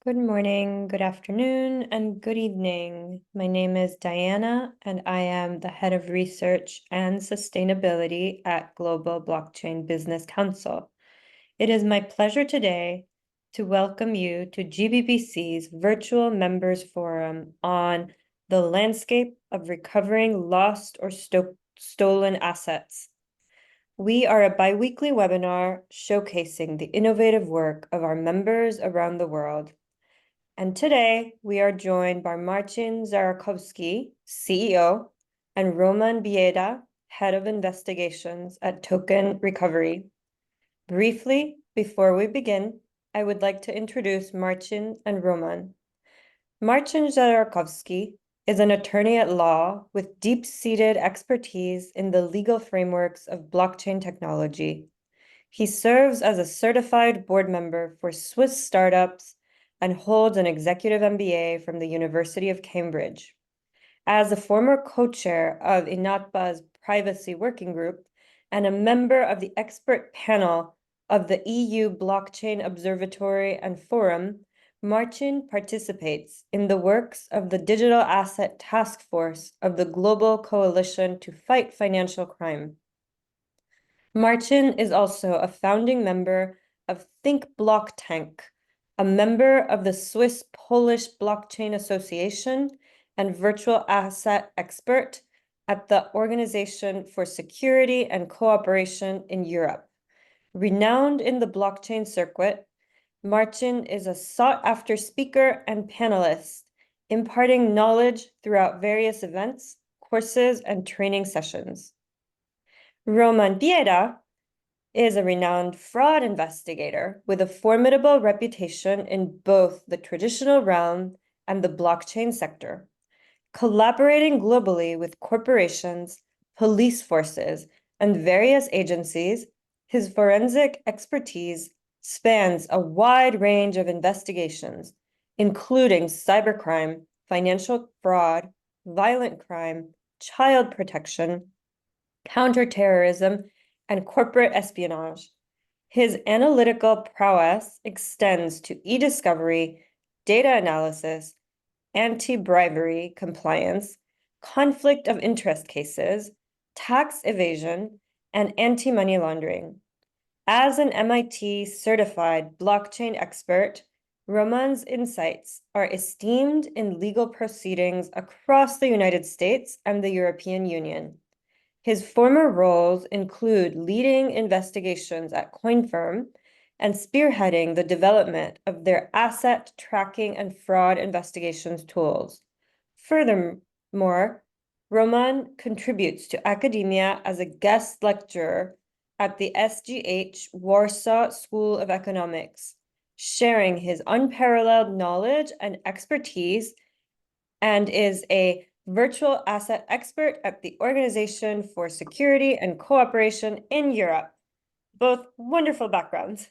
Good morning, good afternoon, and good evening. My name is Diana, and I am the Head of Research and Sustainability at Global Blockchain Business Council. It is my pleasure today to welcome you to GBBC's Virtual Members Forum on the landscape of recovering lost or stolen assets. We are a bi-weekly webinar showcasing the innovative work of our members around the world. And today we are joined by Marcin Zarakowski, CEO, and Roman Bieda, Head of Investigations at Token Recovery. Briefly, before we begin, I would like to introduce Marcin and Roman. Marcin Zarakowski is an attorney at law with deep-seated expertise in the legal frameworks of blockchain technology. He serves as a certified board member for Swiss startups and holds an executive MBA from the University of Cambridge. As a former co-chair of INATBA's privacy working group and a member of the expert panel of the EU Blockchain Observatory and Forum, Marcin participates in the works of the Digital Asset Task Force of the Global Coalition to Fight Financial Crime. Marcin is also a founding member of Think Block Tank, a member of the Swiss-Polish Blockchain Association and virtual asset expert at the Organization for Security and Cooperation in Europe. Renowned in the blockchain circuit, Marcin is a sought-after speaker and panelist, imparting knowledge throughout various events, courses, and training sessions. Roman Bieda is a renowned fraud investigator with a formidable reputation in both the traditional realm and the blockchain sector. Collaborating globally with corporations, police forces, and various agencies, his forensic expertise spans a wide range of investigations, including cybercrime, financial fraud, violent crime, child protection, counterterrorism, and corporate espionage. His analytical prowess extends to e-discovery, data analysis, anti-bribery compliance, conflict of interest cases, tax evasion, and anti-money laundering. As an MIT certified blockchain expert, Roman's insights are esteemed in legal proceedings across the United States and the European Union. His former roles include leading investigations at CoinFirm and spearheading the development of their asset tracking and fraud investigations tools. Furthermore, Roman contributes to academia as a guest lecturer at the SGH Warsaw School of Economics, sharing his unparalleled knowledge and expertise, and is a virtual asset expert at the Organization for Security and Cooperation in Europe. Both wonderful backgrounds.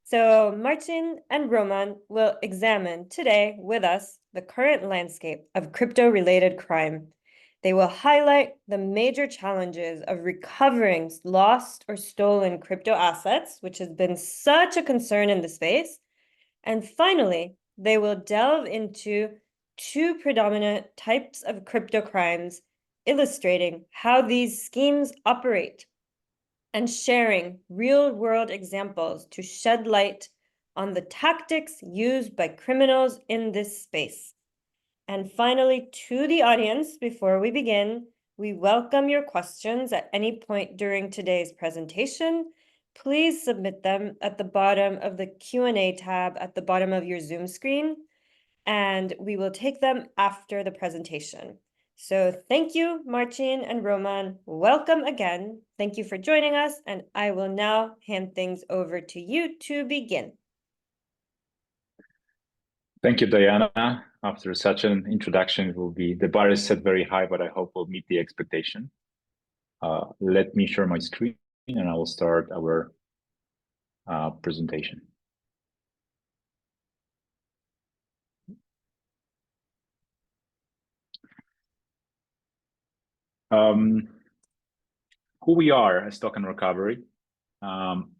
So Marcin and Roman will examine today with us the current landscape of crypto-related crime. They will highlight the major challenges of recovering lost or stolen crypto assets, which has been such a concern in the space. And finally, they will delve into two predominant types of crypto crimes, illustrating how these schemes operate and sharing real-world examples to shed light on the tactics used by criminals in this space. And finally, to the audience, before we begin, we welcome your questions at any point during today's presentation. Please submit them at the bottom of the Q&A tab at the bottom of your Zoom screen, and we will take them after the presentation. So thank you, Marcin and Roman. Welcome again. Thank you for joining us, and I will now hand things over to you to begin. Thank you, Diana. After such an introduction, the bar is set very high, but I hope we'll meet the expectation. Let me share my screen, and I will start our presentation. Who we are as Token Recovery.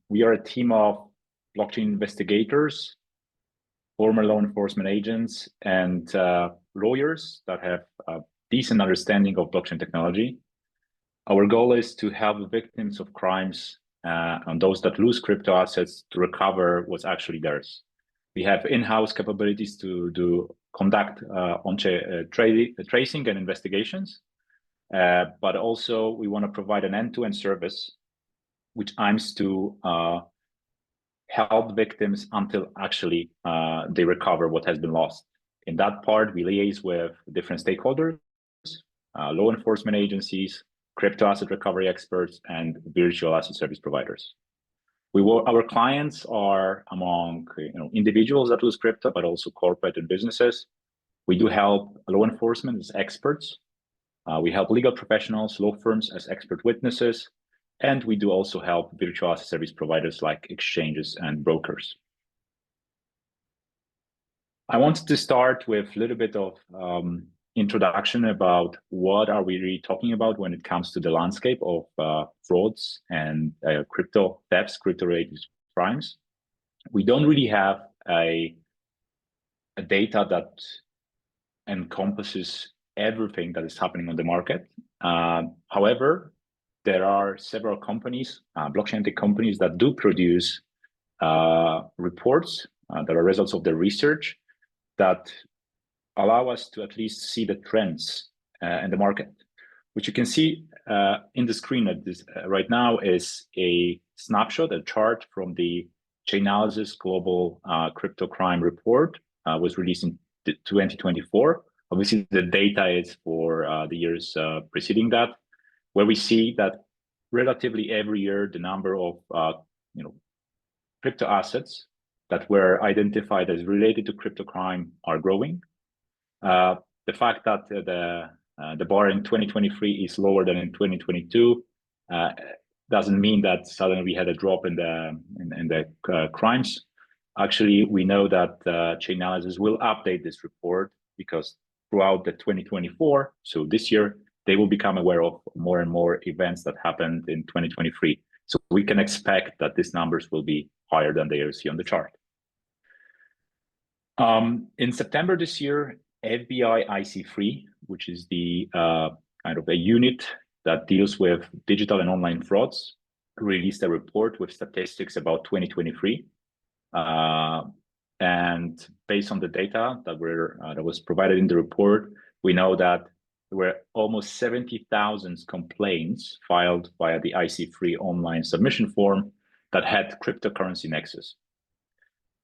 We are a team of blockchain investigators former law enforcement agents, and lawyers that have a decent understanding of blockchain technology. Our goal is to help victims of crimes and those that lose crypto assets to recover what's actually theirs. We have in-house capabilities to conduct tracing and investigations, but also we want to provide an end-to-end service which aims to help victims until actually they recover what has been lost. In that part, we liaise with different stakeholders, law enforcement agencies, crypto asset recovery experts, and virtual asset service providers. Our clients are among individuals that lose crypto, but also corporate and businesses. We do help law enforcement as experts. We help legal professionals, law firms as expert witnesses, and we do also help virtual asset service providers like exchanges and brokers. I wanted to start with a little bit of introduction about what are we really talking about when it comes to the landscape of frauds and crypto thefts, crypto-related crimes. We don't really have a data that encompasses everything that is happening on the market. However, there are several companies, blockchain tech companies, that do produce reports that are results of their research that allow us to at least see the trends in the market. What you can see in the screen at this, right now is a snapshot, a chart from the Chainalysis Global Crypto Crime Report, was released in 2024. Obviously, the data is for the years preceding that, where we see that relatively every year the number of crypto assets that were identified as related to crypto crime are growing. The fact that the bar in 2023 is lower than in 2022 doesn't mean that suddenly we had a drop in the crimes. Actually, we know that Chainalysis will update this report because throughout the 2024, so this year, they will become aware of more and more events that happened in 2023. So we can expect that these numbers will be higher than they see on the chart. In September this year, FBI IC3, which is the kind of a unit that deals with digital and online frauds, released a report with statistics about 2023. And based on the data that was provided in the report, we know that there were almost 70,000 complaints filed via the IC3 online submission form that had cryptocurrency nexus.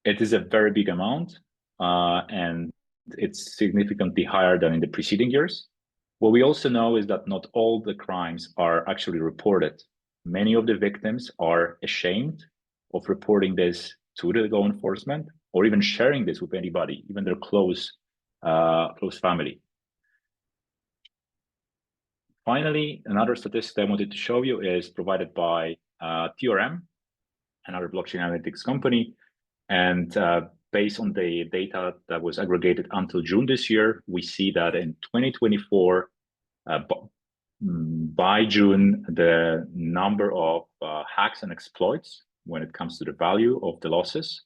It is a very big amount, and it's significantly higher than in the preceding years. What we also know is that not all the crimes are actually reported. Many of the victims are ashamed of reporting this to the law enforcement or even sharing this with anybody, even their close family. Finally, another statistic I wanted to show you is provided by TRM, another blockchain analytics company. And based on the data that was aggregated until June this year, we see that in 2024, by June, the number of hacks and exploits when it comes to the value of the losses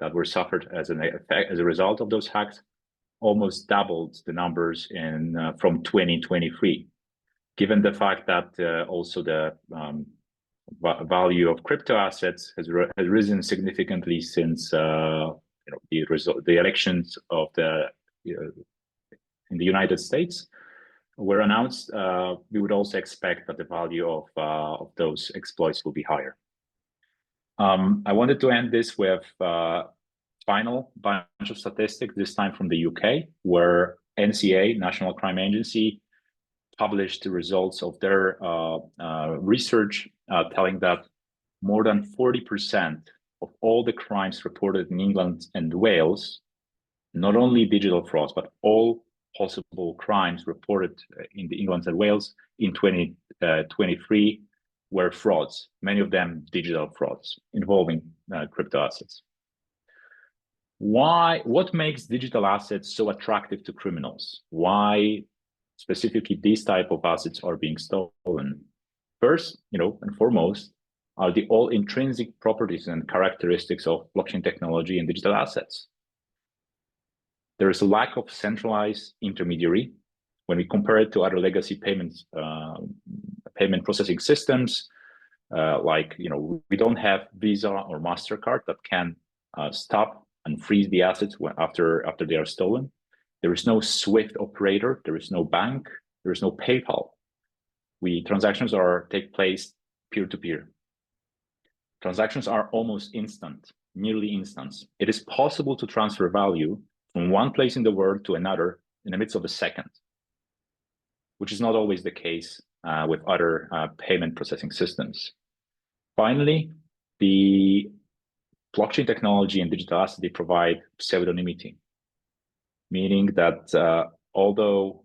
that were suffered as a result of those hacks almost doubled the numbers from 2023. Given the fact that also the value of crypto assets has risen significantly since the elections of in the United States were announced, we would also expect that the value of those exploits will be higher. I wanted to end this with final bunch of statistics, this time from the UK, where NCA, National Crime Agency, published the results of their research, telling that more than 40% of all the crimes reported in England and Wales, not only digital frauds, but all possible crimes reported in the England and Wales in 2023 were frauds, many of them digital frauds involving crypto assets. What makes digital assets so attractive to criminals? Why specifically these type of assets are being stolen? First, and foremost, are the all intrinsic properties and characteristics of blockchain technology and digital assets. There is a lack of centralized intermediary. When we compare it to other legacy payment processing systems, like we don't have Visa or MasterCard that can stop and freeze the assets after they are stolen. There is no SWIFT operator. There is no bank. There is no PayPal. Transactions take place peer-to-peer. Transactions are almost instant, nearly instant. It is possible to transfer value from one place in the world to another in the midst of a second, which is not always the case with other payment processing systems. Finally, the blockchain technology and digital assets, they provide pseudonymity, meaning that although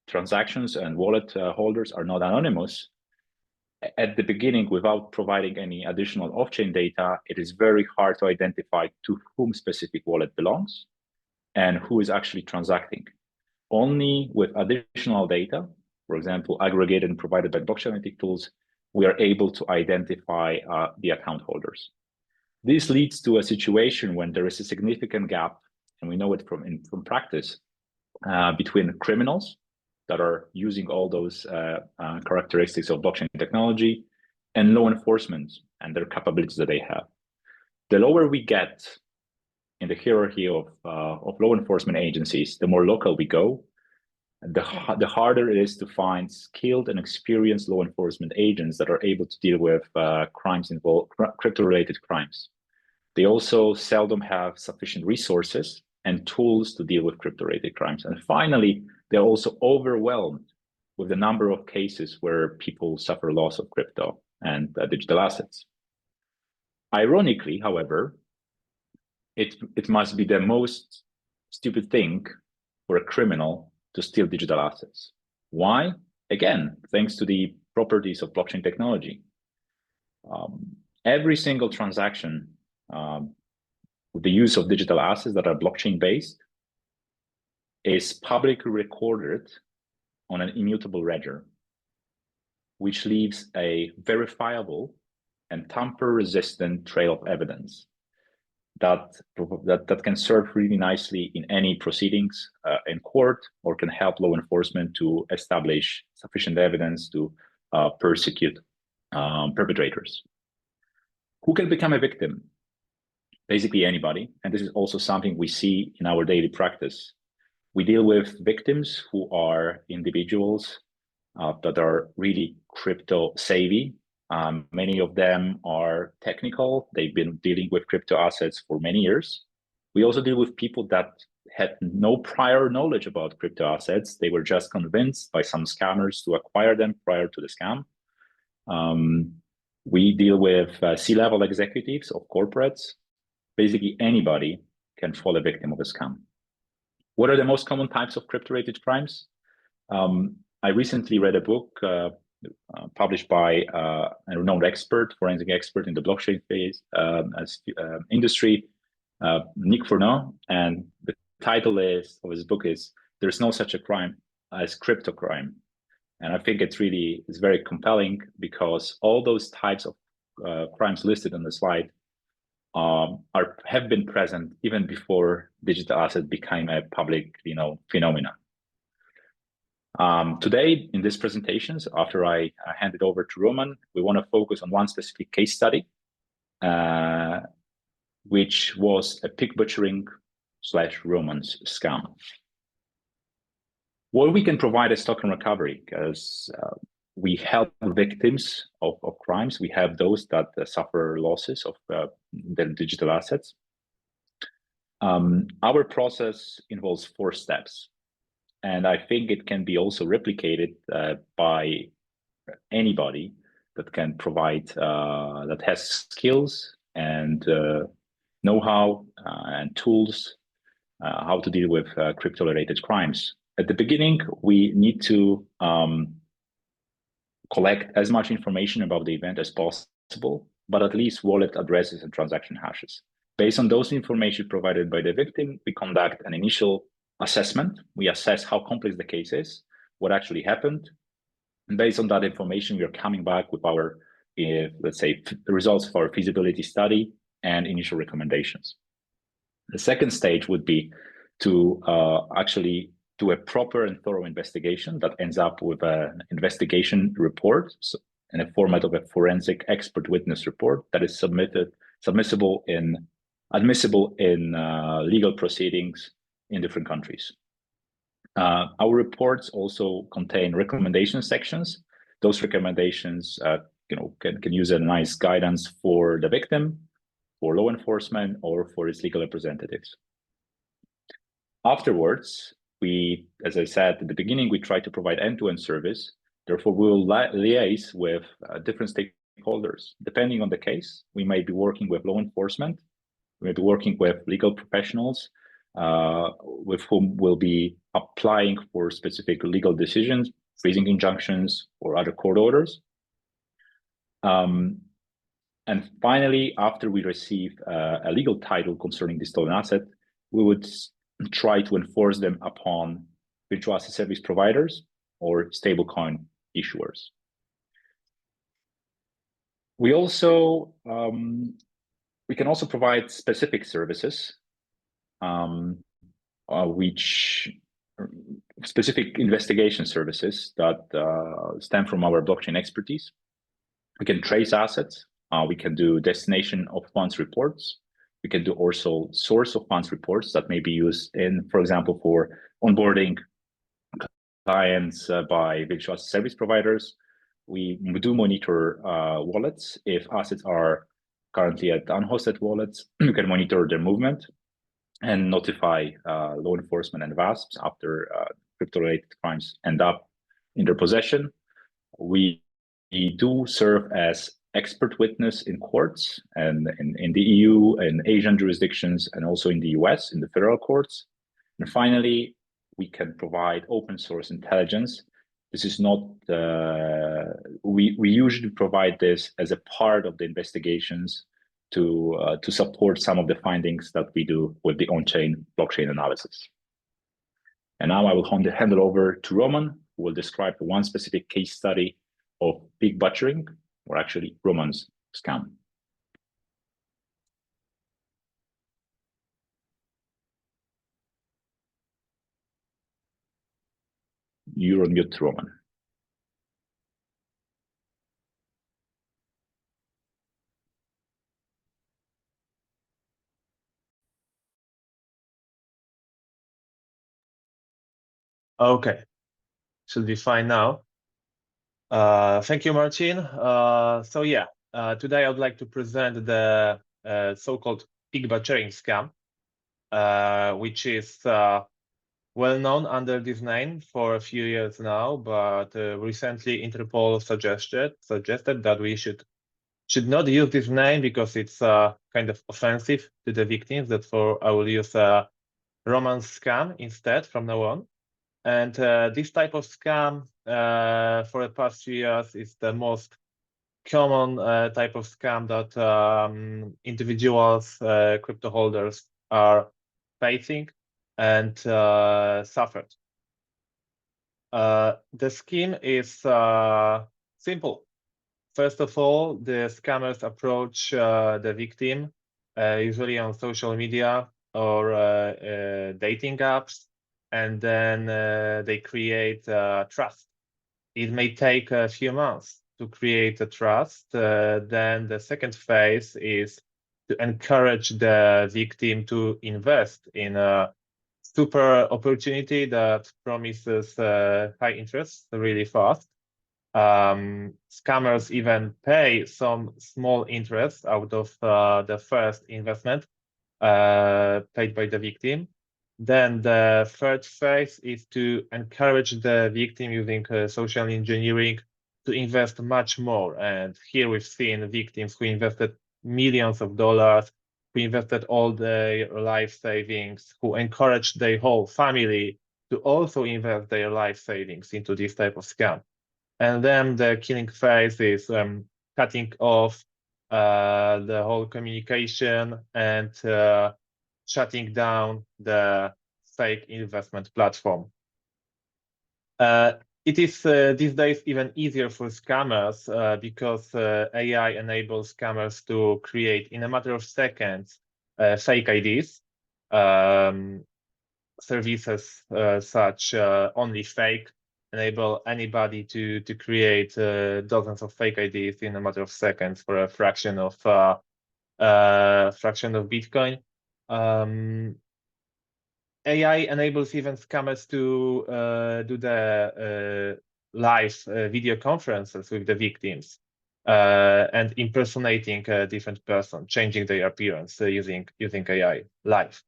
transactions and wallet holders are not anonymous, at the beginning, without providing any additional off-chain data, it is very hard to identify to whom specific wallet belongs and who is actually transacting. Only with additional data, for example, aggregated and provided by blockchain analytic tools, we are able to identify the account holders. This leads to a situation when there is a significant gap, and we know it from practice, between criminals that are using all those characteristics of blockchain technology and law enforcement and their capabilities that they have. The lower we get in the hierarchy of law enforcement agencies, the more local we go, the harder it is to find skilled and experienced law enforcement agents that are able to deal with crypto-related crimes. They also seldom have sufficient resources and tools to deal with crypto-related crimes. And finally, they're also overwhelmed with the number of cases where people suffer loss of crypto and digital assets. Ironically, however, it must be the most stupid thing for a criminal to steal digital assets. Why? Again, thanks to the properties of blockchain technology. Every single transaction with the use of digital assets that are blockchain-based is publicly recorded on an immutable ledger, which leaves a verifiable and tamper-resistant trail of evidence that can serve really nicely in any proceedings in court, or can help law enforcement to establish sufficient evidence to persecute perpetrators. Who can become a victim? Basically anybody, and this is also something we see in our daily practice. We deal with victims who are individuals that are really crypto savvy. Many of them are technical. They've been dealing with crypto assets for many years. We also deal with people that had no prior knowledge about crypto assets. They were just convinced by some scammers to acquire them prior to the scam. We deal with C-level executives of corporates. Basically anybody can fall a victim of a scam. What are the most common types of crypto-related crimes? I recently read a book published by a renowned expert, forensic expert in the blockchain phase industry, Nick Fourneau, and the title of his book is "There's No Such a Crime as Crypto Crime." And I think it's very compelling, because all those types of crimes listed on the slide have been present even before digital asset became a public phenomenon. Today, in these presentations, after I hand it over to Roman, we want to focus on one specific case study, which was a pig butchering / romance scam. Well, we can provide a stock and recovery, because we help victims of crimes. We have those that suffer losses of their digital assets. Our process involves 4 steps. And I think it can be also replicated by anybody that can provide, that has skills and know-how and tools how to deal with crypto-related crimes. At the beginning, we need to collect as much information about the event as possible, but at least wallet addresses and transaction hashes. Based on those information provided by the victim, we conduct an initial assessment. We assess how complex the case is, what actually happened. And based on that information, we are coming back with our, let's say, the results of our feasibility study and initial recommendations. The second stage would be to actually do a proper and thorough investigation that ends up with an investigation report in a format of a forensic expert witness report that is admissible in legal proceedings in different countries. Our reports also contain recommendation sections. Those recommendations, can use a nice guidance for the victim, for law enforcement, or for its legal representatives. Afterwards, as I said at the beginning, we try to provide end-to-end service. Therefore, we will liaise with different stakeholders. Depending on the case, we may be working with law enforcement, we may be working with legal professionals, with whom we'll be applying for specific legal decisions, freezing injunctions, or other court orders. And finally, after we receive a legal title concerning the stolen asset, we would try to enforce them upon virtual asset service providers or stablecoin issuers. We can also provide specific services, specific investigation services that stem from our blockchain expertise. We can trace assets. We can do destination of funds reports. We can do also source of funds reports that may be used for example, for onboarding clients by virtual asset service providers. We do monitor wallets. If assets are currently at unhosted wallets, you can monitor their movement and notify law enforcement and VASPs after crypto-related crimes end up in their possession. We do serve as expert witness in courts and in the EU and Asian jurisdictions, and also in the US in the federal courts. And finally, we can provide open source intelligence. This is not, we usually provide this as a part of the investigations to support some of the findings that we do with the on-chain blockchain analysis. And now I will hand it over to Roman, who will describe one specific case study of pig butchering, or actually Roman's scam. You're on mute, Roman. Okay, should be fine now. Thank you, Marcin. Today I would like to present the so-called pig butchering scam, which is well known under this name for a few years now, but recently Interpol suggested that we should not use this name because it's kind of offensive to the victims. Therefore, I will use Roman's scam instead from now on. And this type of scam for the past few years is the most common type of scam that individuals, crypto holders are facing and suffered. The scheme is simple. First of all, the scammers approach the victim, usually on social media or dating apps, and then they create trust. It may take a few months to create a trust. Then the second phase is to encourage the victim to invest in a super opportunity that promises high interest really fast. Scammers even pay some small interest out of the first investment paid by the victim. Then the third phase is to encourage the victim using social engineering to invest much more. And here we've seen victims who invested millions of dollars, who invested all their life savings, who encouraged their whole family to also invest their life savings into this type of scam. And then the killing phase is cutting off the whole communication and shutting down the fake investment platform. It is these days even easier for scammers because AI enables scammers to create in a matter of seconds fake IDs. services such only fake enable anybody to create dozens of fake IDs in a matter of seconds for a fraction of Bitcoin. AI enables even scammers to do the live video conferences with the victims and impersonating a different person, changing their appearance using AI live.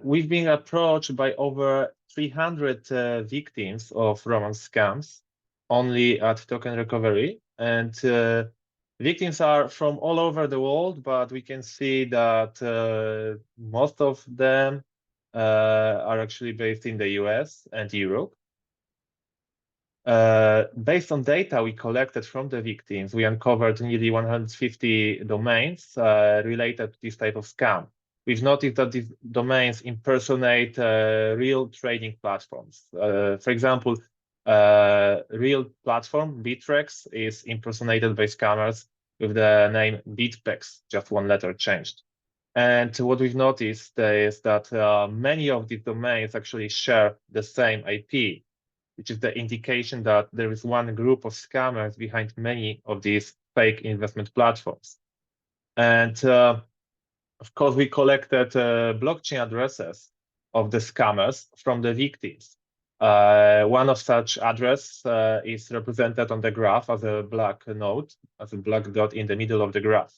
We've been approached by over 300 victims of Roman scams only at Token Recovery, and victims are from all over the world, but we can see that most of them are actually based in the US and Europe. Based on data we collected from the victims, we uncovered nearly 150 domains related to this type of scam. We've noticed that these domains impersonate real trading platforms. For example, real platform, Bittrex, is impersonated by scammers with the name BitPEX, just one letter changed. And what we've noticed is that many of these domains actually share the same IP, which is the indication that there is one group of scammers behind many of these fake investment platforms. And of course, we collected blockchain addresses of the scammers from the victims. One of such address is represented on the graph as a black node, as a black dot in the middle of the graph.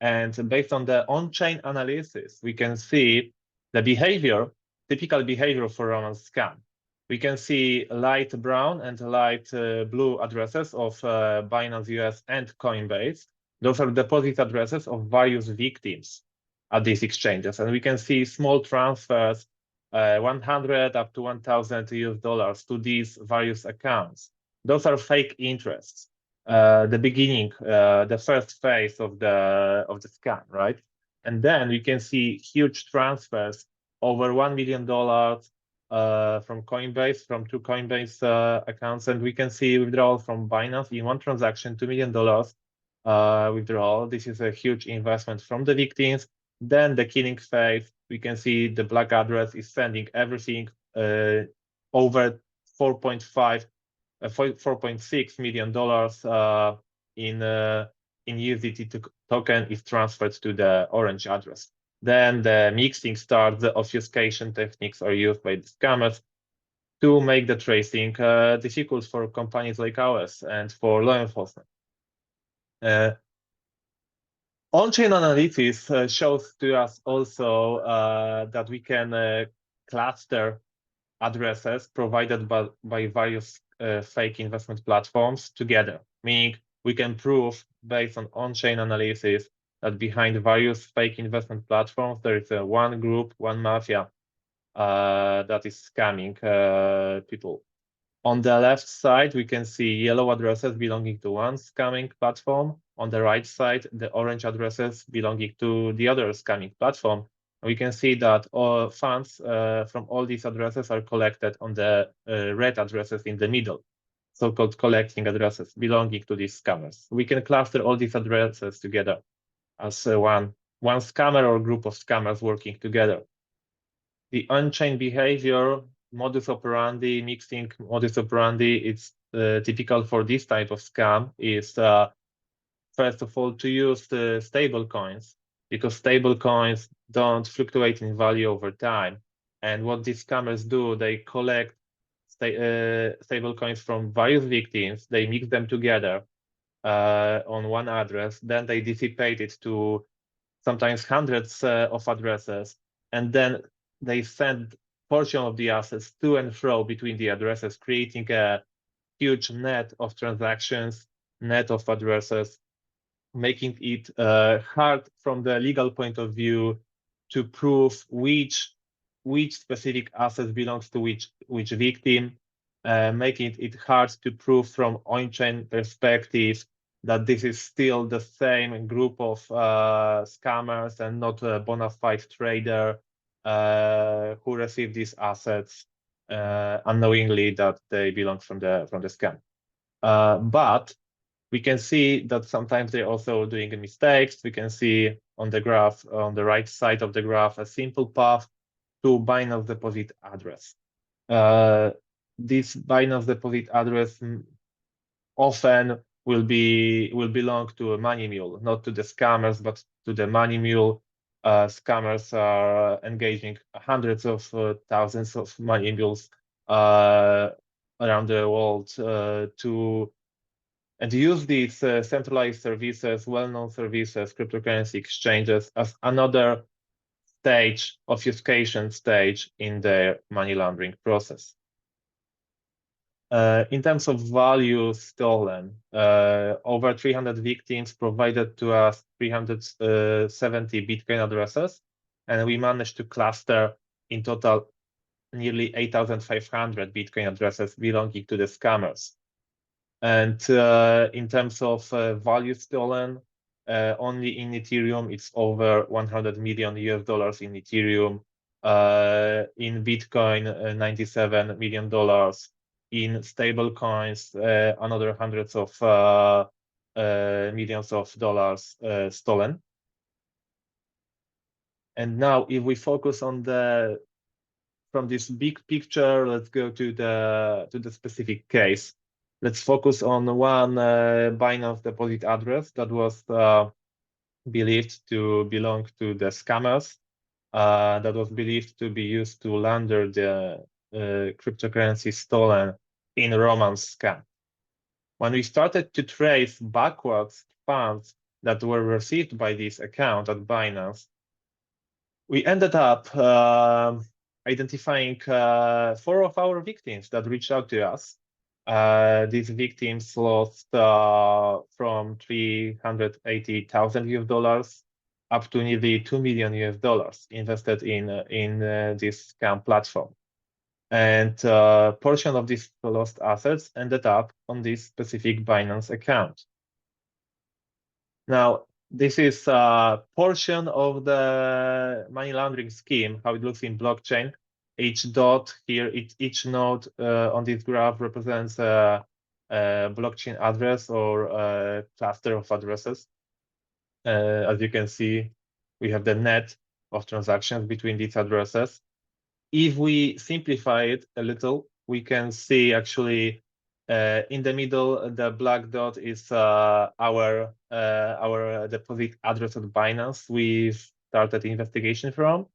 And based on the on-chain analysis, we can see the behavior, typical behavior for Roman scam. We can see light brown and light blue addresses of Binance US and Coinbase. Those are deposit addresses of various victims at these exchanges. And we can see small transfers, 100 up to 1,000 US dollars to these various accounts. Those are fake interests. The beginning, the first phase of the scam, right? And then we can see huge transfers, over $1 million from Coinbase, from two Coinbase accounts, and we can see withdrawal from Binance in one transaction, $2 million withdrawal. This is a huge investment from the victims. Then the killing phase, we can see the black address is sending everything over $4.6 million in USDT token is transferred to the orange address. Then the mixing starts, the obfuscation techniques are used by the scammers to make the tracing difficult for companies like ours and for law enforcement. On-chain analysis shows to us also that we can cluster addresses provided by various fake investment platforms together, meaning we can prove based on-chain analysis that behind various fake investment platforms, there is one group, one mafia that is scamming people. On the left side, we can see yellow addresses belonging to one scamming platform. On the right side, the orange addresses belonging to the other scamming platform. We can see that all funds from all these addresses are collected on the red addresses in the middle, so-called collecting addresses belonging to these scammers. We can cluster all these addresses together as one scammer or group of scammers working together. The on-chain behavior, modus operandi, mixing modus operandi, it's typical for this type of scam is first of all to use the stable coins, because stable coins don't fluctuate in value over time. And what these scammers do, they collect stable coins from various victims, they mix them together on one address, then they dissipate it to sometimes hundreds of addresses, and then they send portion of the assets to and fro between the addresses, creating a huge net of transactions, net of addresses, making it hard from the legal point of view to prove which specific asset belongs to which victim, making it hard to prove from on-chain perspective that this is still the same group of scammers and not a bona fide trader who received these assets unknowingly that they belong from the scam. But we can see that sometimes they're also doing mistakes. We can see on the graph, on the right side of the graph, a simple path to Binance deposit address. This Binance deposit address often will belong to a money mule, not to the scammers, but to the money mule. Scammers are engaging hundreds of thousands of money mules around the world to use these centralized services, well-known services, cryptocurrency exchanges as another stage, obfuscation stage in their money laundering process. In terms of value stolen, over 300 victims provided to us 370 Bitcoin addresses, and we managed to cluster in total nearly 8,500 Bitcoin addresses belonging to the scammers. And in terms of value stolen, only in Ethereum, it's over $100 million in Ethereum. In Bitcoin, $97 million. In stable coins, another hundreds of millions of dollars stolen. And now, if we focus on from this big picture, let's go to the specific case. Let's focus on one Binance deposit address that was believed to belong to the scammers, that was believed to be used to launder the cryptocurrency stolen in Roman's scam. When we started to trace backwards funds that were received by this account at Binance, we ended up identifying 4 of our victims that reached out to us. These victims lost from $380,000 up to nearly $2 million invested in this scam platform. And a portion of these lost assets ended up on this specific Binance account. Now, this is a portion of the money laundering scheme, how it looks in blockchain. Each dot here, each node on this graph represents a blockchain address or a cluster of addresses. As you can see, we have the net of transactions between these addresses. If we simplify it a little, we can see actually in the middle, the black dot is our deposit address at Binance we've started investigation from.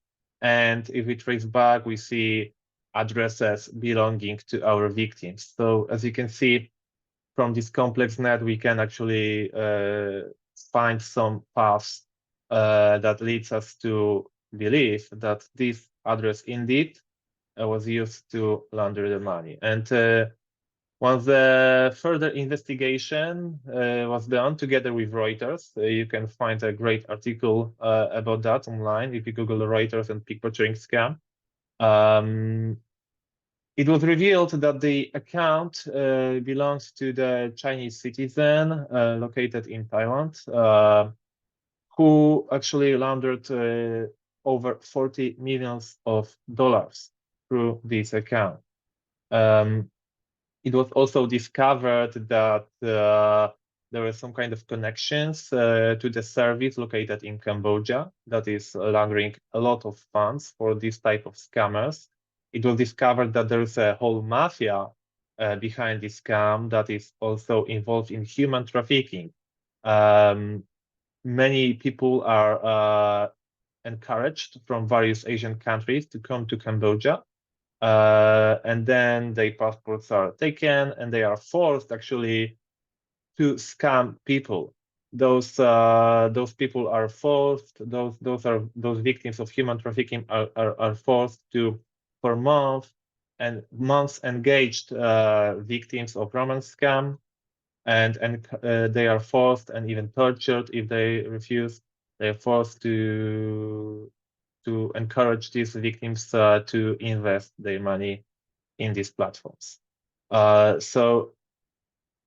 And if we trace back, we see addresses belonging to our victims. So as you can see from this complex net, we can actually find some paths that leads us to believe that this address indeed was used to launder the money. And once the further investigation was done together with Reuters, you can find a great article about that online if you Google Reuters and pig butchering scam. It was revealed that the account belongs to the Chinese citizen located in Thailand, who actually laundered over $40 million through this account. It was also discovered that there were some kind of connections to the service located in Cambodia that is laundering a lot of funds for this type of scammers. It was discovered that there is a whole mafia behind this scam that is also involved in human trafficking. Many people are encouraged from various Asian countries to come to Cambodia. And then their passports are taken and they are forced actually to scam people. Those people are forced, those victims of human trafficking are forced to, for months engaged victims of romance scam, and they are forced and even tortured if they refuse. They are forced to encourage these victims to invest their money in these platforms. So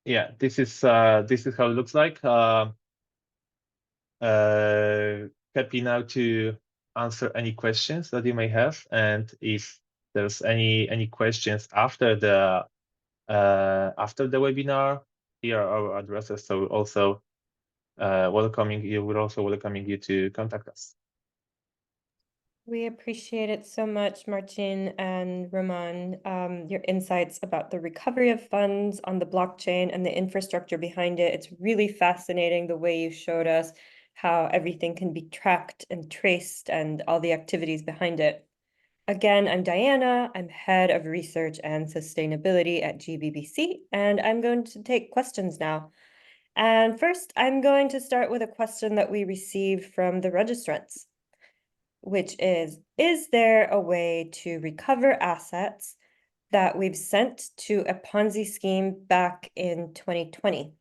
yeah, this is how it looks like. Happy now to answer any questions that you may have, and if there's any questions after the webinar, here are our addresses. So also welcoming you to contact us. We appreciate it so much, Marcin and Roman, your insights about the recovery of funds on the blockchain and the infrastructure behind it. It's really fascinating the way you showed us how everything can be tracked and traced and all the activities behind it. Again, I'm Diana. I'm Head of Research and Sustainability at GBBC, and I'm going to take questions now. And first, I'm going to start with a question that we received from the registrants, which is there a way to recover assets that we've sent to a Ponzi scheme back in 2020?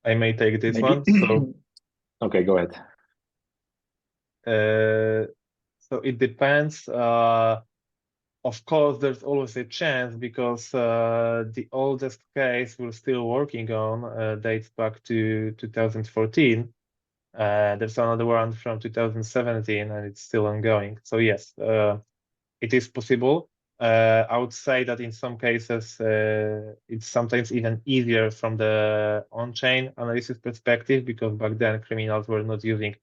I may take this Maybe. one. So, Okay, go ahead. so it depends. Of course, there's always a chance because the oldest case we're still working on dates back to 2014. There's another one from 2017, and it's still ongoing. So yes, it is possible. I would say that in some cases, it's sometimes even easier from the on-chain analysis perspective, because back then criminals were not using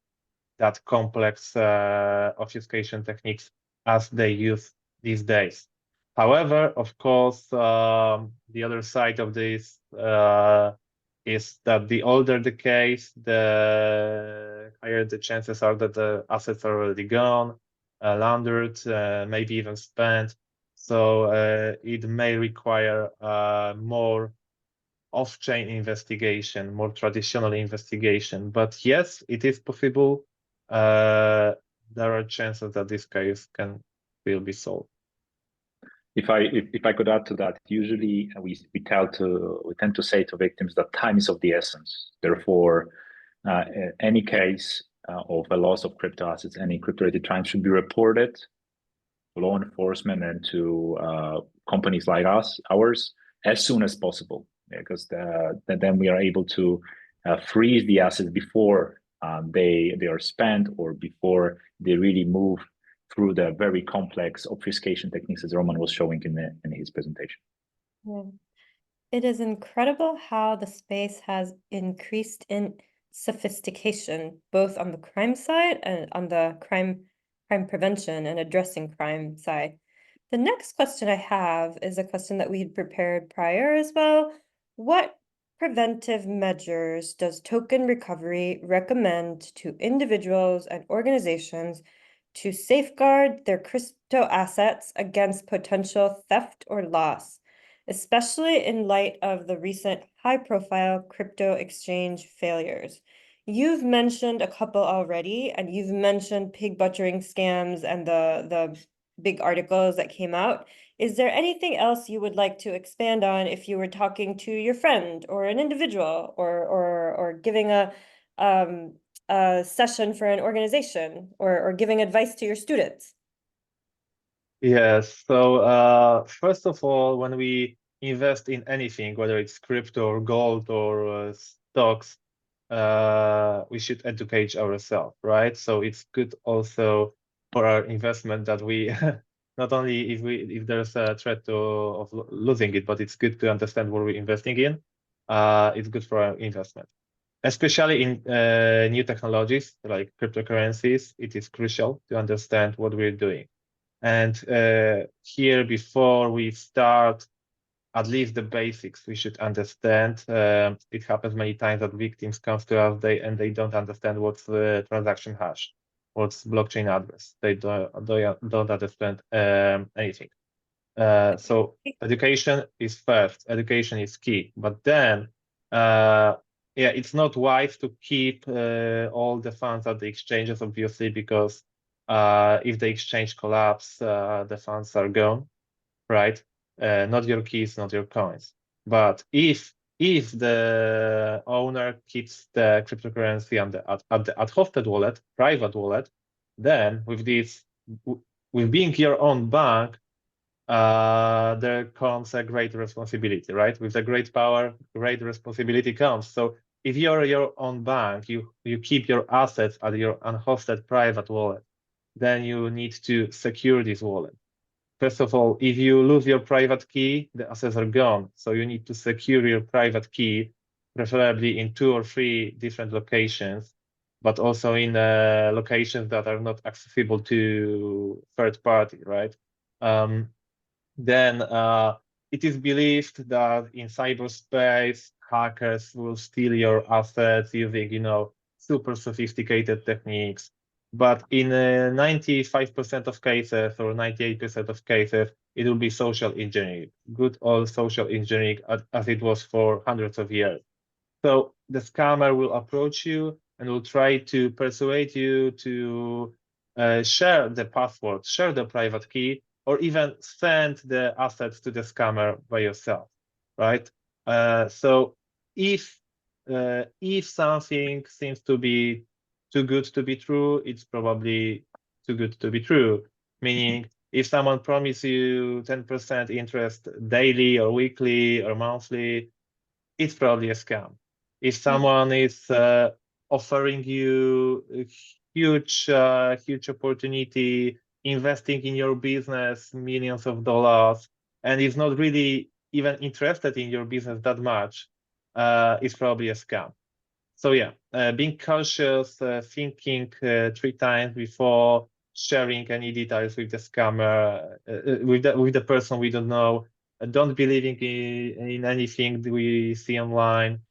that complex obfuscation techniques as they use these days. However, of course, the other side of this is that the older the case, the higher the chances are that the assets are already gone, laundered, maybe even spent. So it may require more off-chain investigation, more traditional investigation. But yes, it is possible. There are chances that this case will be solved. If I could add to that, usually we tend to say to victims that time is of the essence. Therefore, any case of a loss of crypto assets, any crypto-related crime should be reported to law enforcement and to companies like ours as soon as possible, because then we are able to freeze the assets before they are spent or before they really move through the very complex obfuscation techniques as Roman was showing in his presentation. Yeah. It is incredible how the space has increased in sophistication, both on the crime side and on the crime prevention and addressing crime side. The next question I have is a question that we had prepared prior as well. What preventive measures does token recovery recommend to individuals and organizations to safeguard their crypto assets against potential theft or loss, especially in light of the recent high-profile crypto exchange failures? You've mentioned a couple already, and you've mentioned pig butchering scams and the big articles that came out. Is there anything else you would like to expand on if you were talking to your friend or an individual or giving a session for an organization or giving advice to your students? Yes. So first of all, when we invest in anything, whether it's crypto or gold or stocks, we should educate ourselves, right? So it's good also for our investment that we not only if there's a threat of losing it, but it's good to understand what we're investing in. It's good for our investment, especially in new technologies like cryptocurrencies. It is crucial to understand what we're doing. And here, before we start, at least the basics we should understand. It happens many times that victims come to us and they don't understand what's the transaction hash, what's blockchain address. They don't understand anything. So education is first. Education is key. But then, yeah, it's not wise to keep all the funds at the exchanges, obviously, because if the exchange collapse, the funds are gone, right? Not your keys, not your coins. But if the owner keeps the cryptocurrency at the hosted wallet, private wallet, then with being your own bank, there comes a great responsibility, right? With a great power, great responsibility comes. So if you're your own bank, you keep your assets at your unhosted private wallet, then you need to secure this wallet. First of all, if you lose your private key, the assets are gone. So you need to secure your private key, preferably in 2 or 3 different locations. but also in locations that are not accessible to third party, right? Then it is believed that in cyberspace, hackers will steal your assets using, super sophisticated techniques. But in 95% of cases or 98% of cases, it will be social engineering, good old social engineering as it was for hundreds of years. So the scammer will approach you and will try to persuade you to share the password, share the private key, or even send the assets to the scammer by yourself, right? So if something seems to be too good to be true, it's probably too good to be true. Meaning, if someone promises you 10% interest daily or weekly or monthly, it's probably a scam. If someone is offering you a huge opportunity, investing in your business millions of dollars, and is not really even interested in your business that much, it's probably a scam. So yeah, being cautious, thinking 3 times before sharing any details with the scammer, with the person we don't know. Don't believing in anything that we see online.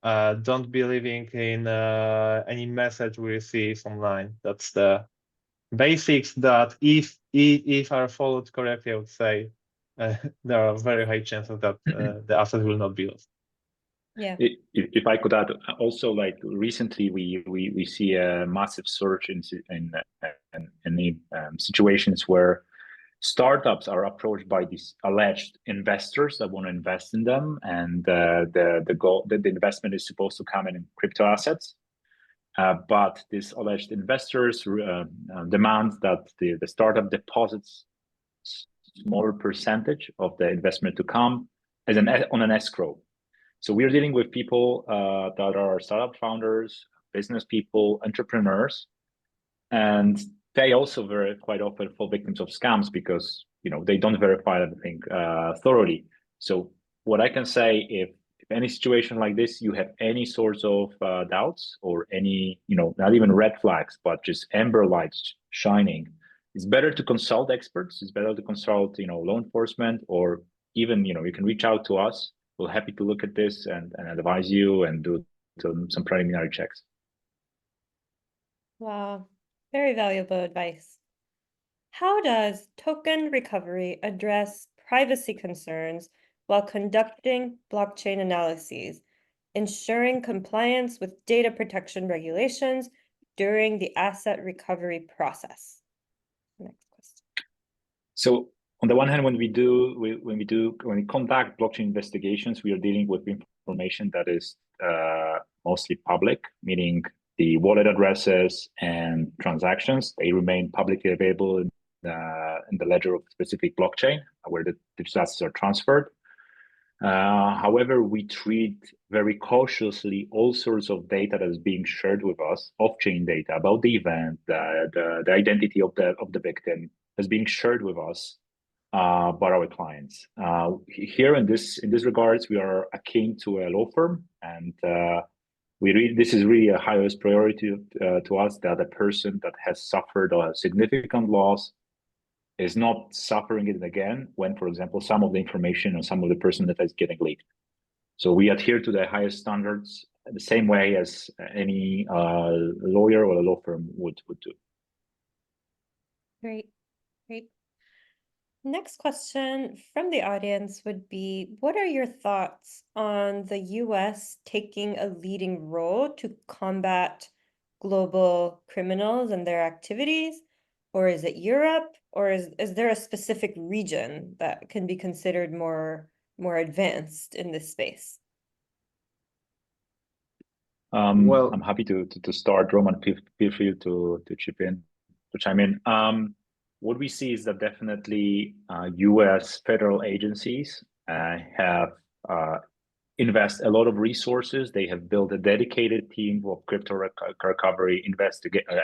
Don't believing in any message we receive online. That's the basics that if are followed correctly, I would say there are very high chances that the asset will not be lost. Yeah. If I could add, also like recently we see a massive surge in situations where startups are approached by these alleged investors that want to invest in them, and the investment is supposed to come in crypto assets. But these alleged investors demand that the startup deposits smaller percentage of the investment to come as on an escrow. So we're dealing with people that are startup founders, business people, entrepreneurs, and they also quite often fall victims of scams because they don't verify everything thoroughly. So what I can say, if any situation like this, you have any sorts of doubts or any, not even red flags, but just amber lights shining, it's better to consult experts. It's better to consult, law enforcement, or even, you can reach out to us. We're happy to look at this and advise you and do some preliminary checks. Wow, very valuable advice. How does token recovery address privacy concerns while conducting blockchain analyses, ensuring compliance with data protection regulations during the asset recovery process? Next question. So on the one hand, when we conduct blockchain investigations, we are dealing with information that is mostly public, meaning the wallet addresses and transactions, they remain publicly available in the ledger of a specific blockchain where the digital assets are transferred. However, we treat very cautiously all sorts of data that is being shared with us, off-chain data about the event, the identity of the victim is being shared with us by our clients. Here in this regards, we are akin to a law firm, and this is really a highest priority to us, that a person that has suffered a significant loss is not suffering it again when, for example, some of the information or some of the person that is getting leaked. So we adhere to the highest standards the same way as any lawyer or a law firm would do. Great. Next question from the audience would be, what are your thoughts on the US taking a leading role to combat global criminals and their activities? Or is it Europe? Or is there a specific region that can be considered more advanced in this space? Well, I'm happy to start. Roman, feel free to chime in. What we see is that definitely U.S. federal agencies have invest a lot of resources. They have built a dedicated team of crypto recovery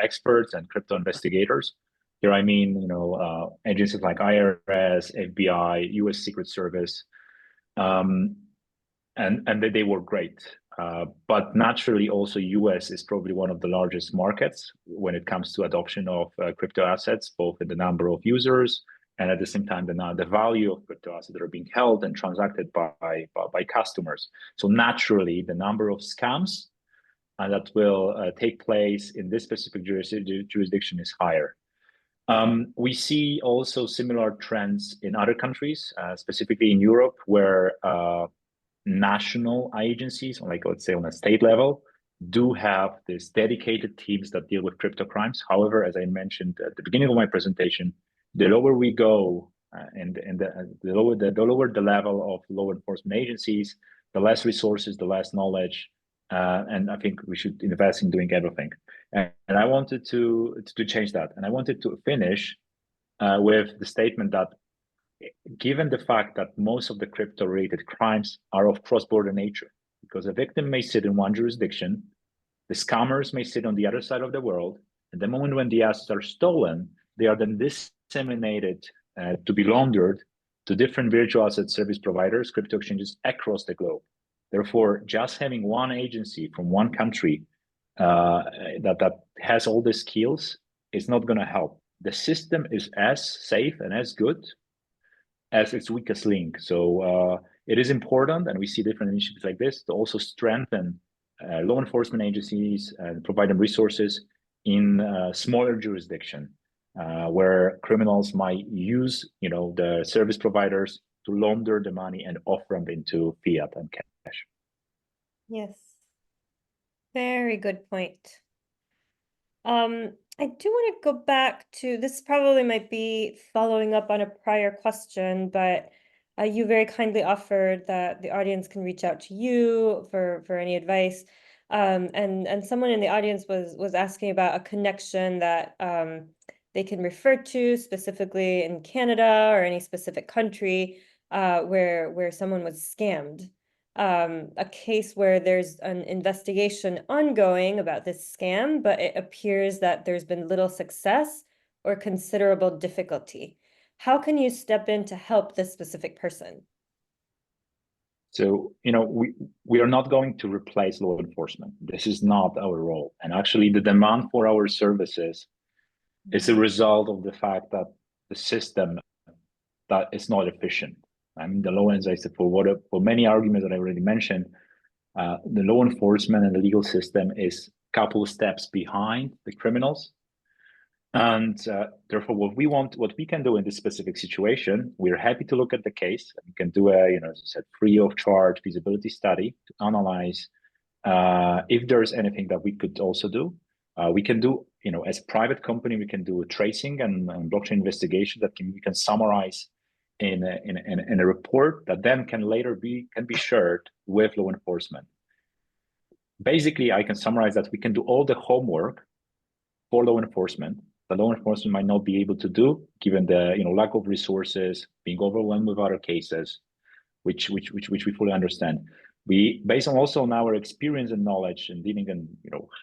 experts and crypto investigators. Here, I mean, agencies like IRS, FBI, U.S. Secret Service, and they work great. But naturally, also US is probably one of the largest markets when it comes to adoption of crypto assets, both in the number of users and at the same time the value of crypto assets that are being held and transacted by customers. So naturally, the number of scams that will take place in this specific jurisdiction is higher. We see also similar trends in other countries, specifically in Europe, where national agencies, like let's say on a state level, do have these dedicated teams that deal with crypto crimes. However, as I mentioned at the beginning of my presentation, the lower we go and the lower the level of law enforcement agencies, the less resources, the less knowledge, and I think we should invest in doing everything. And I wanted to change that, and I wanted to finish with the statement that given the fact that most of the crypto-related crimes are of cross-border nature, because a victim may sit in one jurisdiction, the scammers may sit on the other side of the world, and the moment when the assets are stolen, they are then disseminated to be laundered to different virtual asset service providers, crypto exchanges across the globe. Therefore, just having one agency from one country that has all the skills is not going to help. The system is as safe and as good as its weakest link. So it is important, and we see different initiatives like this to also strengthen law enforcement agencies and provide them resources in smaller jurisdiction where criminals might use, the service providers to launder the money and offer them into fiat and cash. Yes. Very good point. I do want to go back to this. Probably might be following up on a prior question, but you very kindly offered that the audience can reach out to you for any advice. And someone in the audience was asking about a connection that they can refer to specifically in Canada or any specific country where someone was scammed. A case where there's an investigation ongoing about this scam, but it appears that there's been little success or considerable difficulty. How can you step in to help this specific person? So, we are not going to replace law enforcement. This is not our role. And actually, the demand for our services is a result of the fact that the system that is not efficient. I mean, the law, as I said, for many arguments that I already mentioned, the law enforcement and the legal system is a couple of steps behind the criminals. And therefore, what we can do in this specific situation, we're happy to look at the case. We can do as I said, free of charge feasibility study to analyze if there's anything that we could also do. We can do, as a private company, we can do a tracing and blockchain investigation that we can summarize in a report that then can later be shared with law enforcement. Basically, I can summarize that we can do all the homework for law enforcement that law enforcement might not be able to do, given the lack of resources, being overwhelmed with other cases, which we fully understand. We, based on our experience and knowledge and dealing in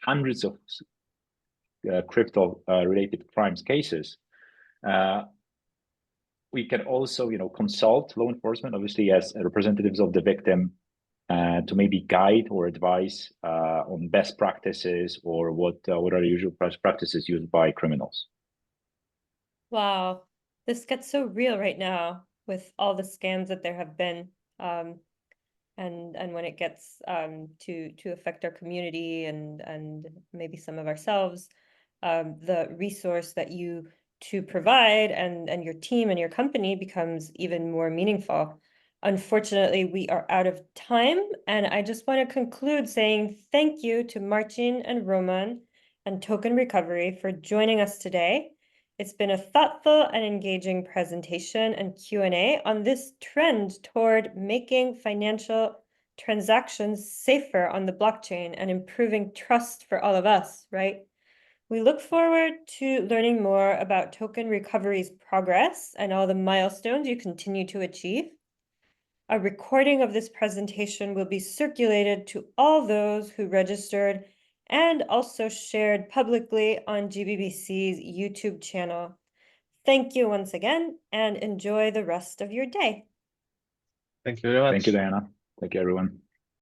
hundreds of crypto related crimes cases, we can also consult law enforcement, obviously as representatives of the victim, to maybe guide or advise on best practices or what are the usual practices used by criminals. Wow, this gets so real right now with all the scams that there have been, and when it gets to affect our community and maybe some of ourselves, the resource that you provide and your team and your company becomes even more meaningful. Unfortunately, we are out of time, and I just want to conclude saying thank you to Marcin and Roman and Token Recovery for joining us today. It's been a thoughtful and engaging presentation and Q&A on this trend toward making financial transactions safer on the blockchain and improving trust for all of us, right? We look forward to learning more about Token Recovery's progress and all the milestones you continue to achieve. A recording of this presentation will be circulated to all those who registered and also shared publicly on GBBC's YouTube channel. Thank you once again, and enjoy the rest of your day. Thank you very much. Thank you, Diana. Thank you, everyone.